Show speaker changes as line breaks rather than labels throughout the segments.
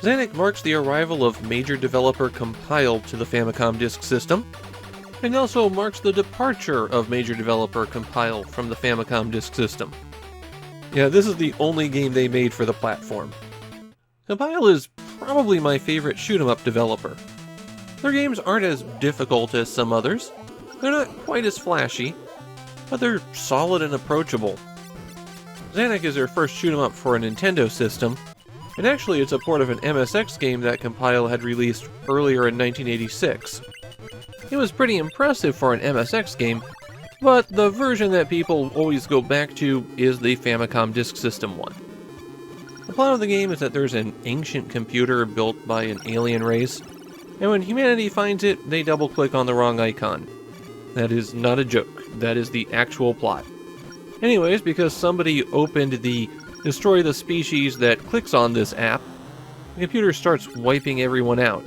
Zanac marks the arrival of major developer Compile to the Famicom Disk System, and also marks the departure of major developer Compile from the Famicom Disk System. Yeah, this is the only game they made for the platform. Compile is probably my favorite shoot-'em-up developer. Their games aren't as difficult as some others, they're not quite as flashy, but they're solid and approachable. Zanac is their first shoot-'em-up for a Nintendo system, and actually it's a port of an MSX game that Compile had released earlier in 1986. It was pretty impressive for an MSX game, but the version that people always go back to is the Famicom Disk System one. The plot of the game is that there's an ancient computer built by an alien race, and when humanity finds it, they double-click on the wrong icon. That is not a joke, that is the actual plot. Anyways, because somebody opened the Destroy the Species that clicks on this app, the computer starts wiping everyone out.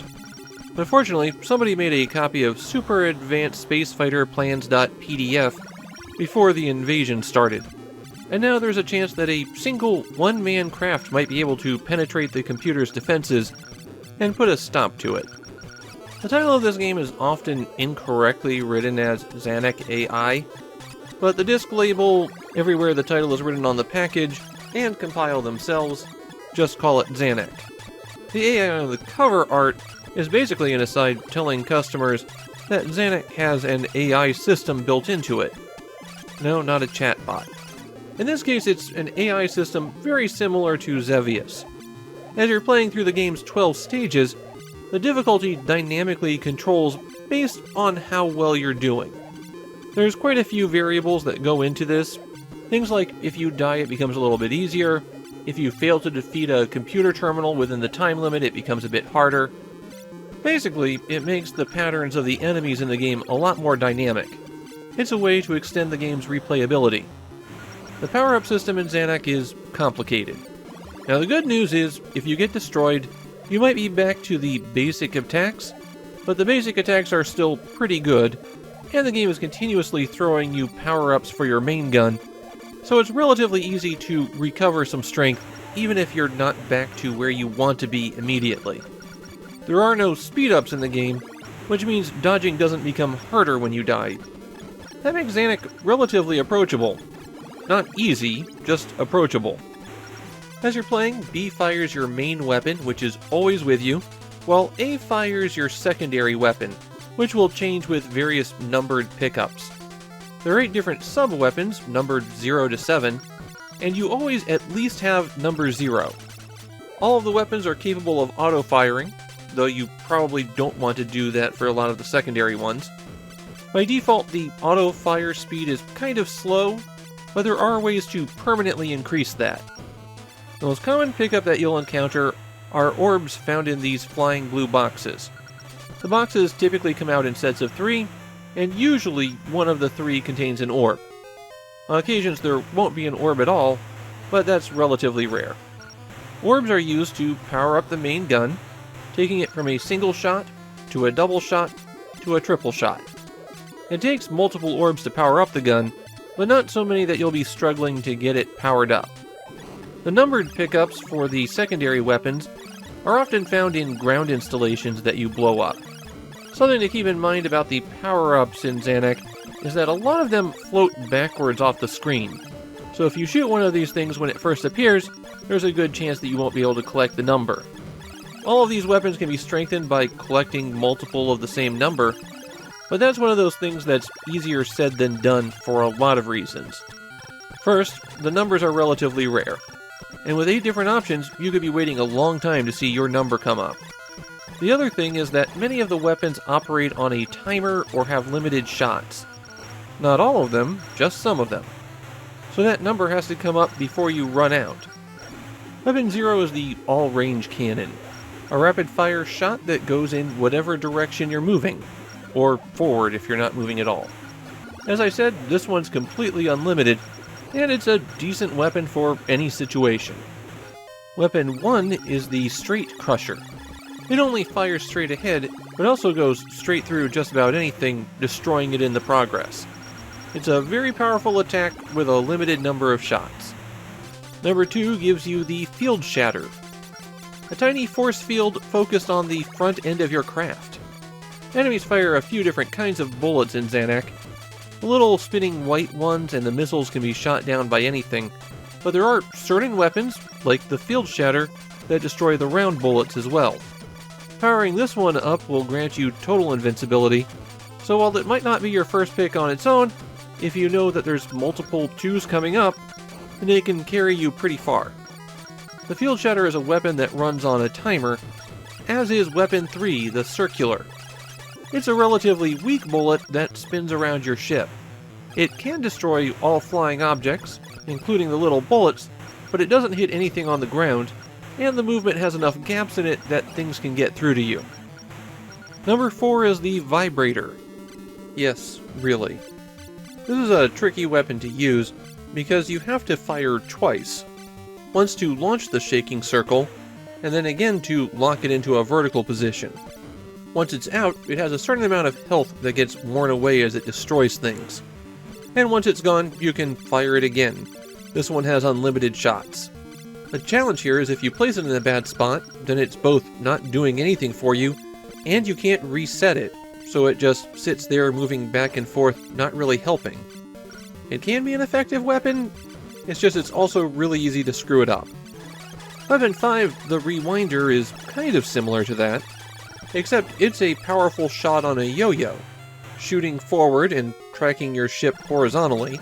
Unfortunately, somebody made a copy of Super Advanced Spacefighter Plans.pdf before the invasion started, and now there's a chance that a single one-man craft might be able to penetrate the computer's defenses and put a stop to it. The title of this game is often incorrectly written as Zanac AI, but the disc label, everywhere the title is written on the package, and Compile themselves, just call it Zanac. The AI on the cover art is basically an aside telling customers that Zanac has an AI system built into it. No, not a chatbot. In this case, it's an AI system very similar to Xevious. As you're playing through the game's 12 stages, the difficulty dynamically controls based on how well you're doing. There's quite a few variables that go into this. Things like if you die, it becomes a little bit easier. If you fail to defeat a computer terminal within the time limit, it becomes a bit harder. Basically, it makes the patterns of the enemies in the game a lot more dynamic. It's a way to extend the game's replayability. The power-up system in Zanac is complicated. Now the good news is, if you get destroyed, you might be back to the basic attacks, but the basic attacks are still pretty good, and the game is continuously throwing you power-ups for your main gun, so it's relatively easy to recover some strength even if you're not back to where you want to be immediately. There are no speed-ups in the game, which means dodging doesn't become harder when you die. That makes Zanac relatively approachable. Not easy, just approachable. As you're playing, B fires your main weapon, which is always with you, while A fires your secondary weapon, which will change with various numbered pickups. There are 8 different sub-weapons, numbered 0 to 7, and you always at least have number 0. All of the weapons are capable of auto-firing, though you probably don't want to do that for a lot of the secondary ones. By default, the auto-fire speed is kind of slow, but there are ways to permanently increase that. The most common pickup that you'll encounter are orbs found in these flying blue boxes. The boxes typically come out in sets of 3, and usually one of the 3 contains an orb. On occasions there won't be an orb at all, but that's relatively rare. Orbs are used to power up the main gun, taking it from a single shot, to a double shot, to a triple shot. It takes multiple orbs to power up the gun, but not so many that you'll be struggling to get it powered up. The numbered pickups for the secondary weapons are often found in ground installations that you blow up. Something to keep in mind about the power-ups in Zanac is that a lot of them float backwards off the screen. So if you shoot one of these things when it first appears, there's a good chance that you won't be able to collect the number. All of these weapons can be strengthened by collecting multiple of the same number, but that's one of those things that's easier said than done for a lot of reasons. First, the numbers are relatively rare, and with 8 different options, you could be waiting a long time to see your number come up. The other thing is that many of the weapons operate on a timer or have limited shots. Not all of them, just some of them. So that number has to come up before you run out. Weapon 0 is the all-range cannon, a rapid-fire shot that goes in whatever direction you're moving, or forward if you're not moving at all. As I said, this one's completely unlimited, and it's a decent weapon for any situation. Weapon 1 is the Straight Crusher. It only fires straight ahead, but also goes straight through just about anything, destroying it in the progress. It's a very powerful attack with a limited number of shots. Number 2 gives you the Field Shatter. a tiny force field focused on the front end of your craft. Enemies fire a few different kinds of bullets in Zanac. The little spinning white ones and the missiles can be shot down by anything, but there are certain weapons, like the Field Shatter, that destroy the round bullets as well. Powering this one up will grant you total invincibility, so while it might not be your first pick on its own, if you know that there's multiple 2s coming up, then it can carry you pretty far. The Field Shatter is a weapon that runs on a timer, as is Weapon 3, the Circular. It's a relatively weak bullet that spins around your ship. It can destroy all flying objects, including the little bullets, but it doesn't hit anything on the ground, and the movement has enough gaps in it that things can get through to you. Number 4 is the Vibrator. Yes, really. This is a tricky weapon to use, because you have to fire twice. Once to launch the shaking circle, and then again to lock it into a vertical position. Once it's out, it has a certain amount of health that gets worn away as it destroys things. And once it's gone, you can fire it again. This one has unlimited shots. The challenge here is if you place it in a bad spot, then it's both not doing anything for you, and you can't reset it, so it just sits there moving back and forth, not really helping. It can be an effective weapon, it's also really easy to screw it up. Weapon 5, the Rewinder, is kind of similar to that, except it's a powerful shot on a yo-yo, shooting forward and tracking your ship horizontally,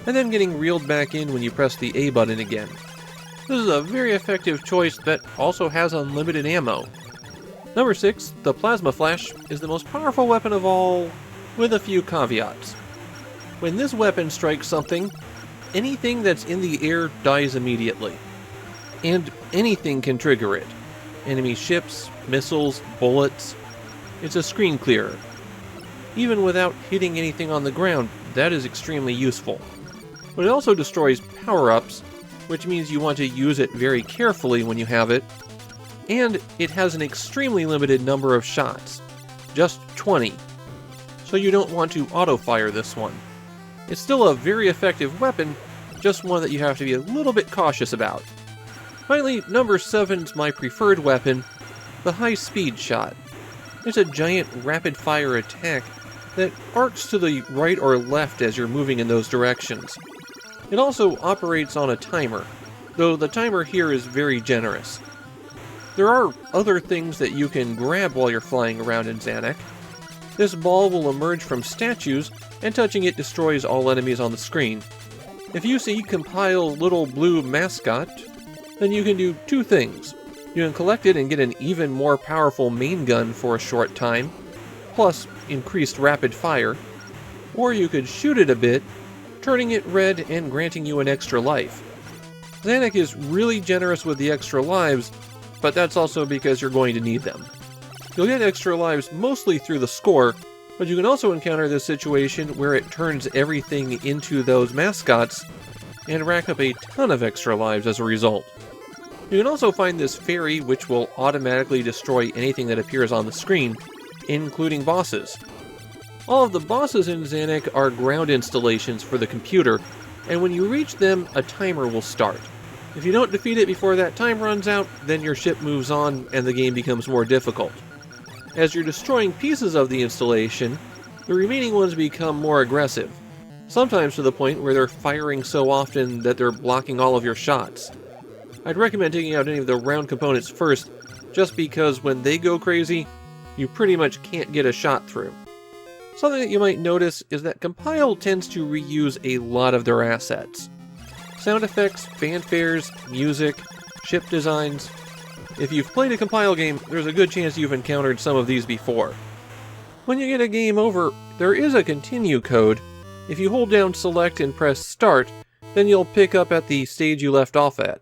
and then getting reeled back in when you press the A button again. This is a very effective choice that also has unlimited ammo. Number 6, the Plasma Flash, is the most powerful weapon of all, with a few caveats. When this weapon strikes something, anything that's in the air dies immediately. And anything can trigger it. Enemy ships, missiles, bullets. It's a screen clearer. Even without hitting anything on the ground, that is extremely useful. But it also destroys power-ups, which means you want to use it very carefully when you have it, and it has an extremely limited number of shots, just 20, so you don't want to auto-fire this one. It's still a very effective weapon, just one that you have to be a little bit cautious about. Finally, number 7's my preferred weapon, the high-speed shot. It's a giant rapid-fire attack that arcs to the right or left as you're moving in those directions. It also operates on a timer, though the timer here is very generous. There are other things that you can grab while you're flying around in Zanac. This ball will emerge from statues, and touching it destroys all enemies on the screen. If you see Compile's little blue mascot, then you can do two things. You can collect it and get an even more powerful main gun for a short time, plus increased rapid fire, or you could shoot it a bit, turning it red and granting you an extra life. Zanac is really generous with the extra lives, but that's also because you're going to need them. You'll get extra lives mostly through the score, but you can also encounter this situation where it turns everything into those mascots and rack up a ton of extra lives as a result. You can also find this fairy which will automatically destroy anything that appears on the screen, including bosses. All of the bosses in Zanac are ground installations for the computer, and when you reach them, a timer will start. If you don't defeat it before that time runs out, then your ship moves on and the game becomes more difficult. As you're destroying pieces of the installation, the remaining ones become more aggressive, sometimes to the point where they're firing so often that they're blocking all of your shots. I'd recommend taking out any of the round components first, just because when they go crazy, you pretty much can't get a shot through. Something that you might notice is that Compile tends to reuse a lot of their assets. Sound effects, fanfares, music, ship designs. If you've played a Compile game, there's a good chance you've encountered some of these before. When you get a game over, there is a continue code. If you hold down select and press start, then you'll pick up at the stage you left off at.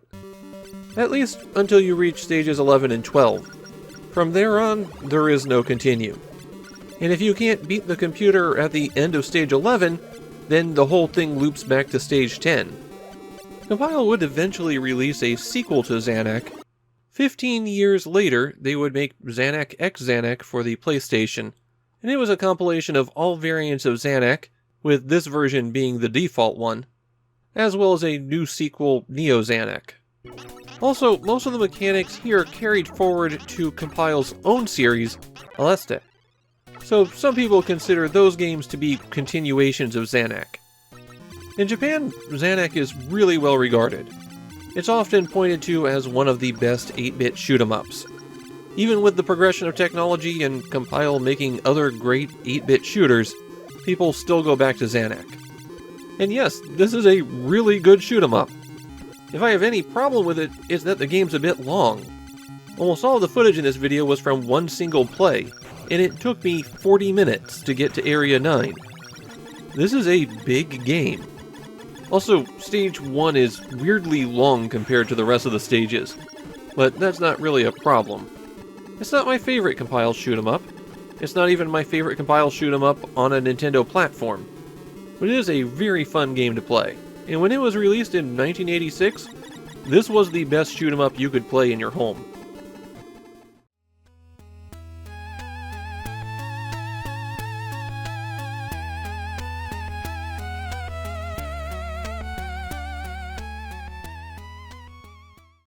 At least until you reach stages 11 and 12. From there on, there is no continue. And if you can't beat the computer at the end of stage 11, then the whole thing loops back to stage 10. Compile would eventually release a sequel to Zanac. 15 years later, they would make Zanac X Zanac for the PlayStation, and it was a compilation of all variants of Zanac, with this version being the default one, as well as a new sequel, Neo Zanac. Also, most of the mechanics here carried forward to Compile's own series, Aleste. So some people consider those games to be continuations of Zanac. In Japan, Zanac is really well regarded. It's often pointed to as one of the best 8-bit shoot-'em-ups. Even with the progression of technology and Compile making other great 8-bit shooters, people still go back to Zanac. And yes, this is a really good shoot-'em-up. If I have any problem with it, it's that the game's a bit long. Almost all of the footage in this video was from one single play, and it took me 40 minutes to get to Area 9. This is a big game. Also, Stage 1 is weirdly long compared to the rest of the stages, but that's not really a problem. It's not my favorite Compile shoot-'em-up. It's not even my favorite Compile shoot-'em-up on a Nintendo platform. But it is a very fun game to play, and when it was released in 1986, this was the best shoot-'em-up you could play in your home.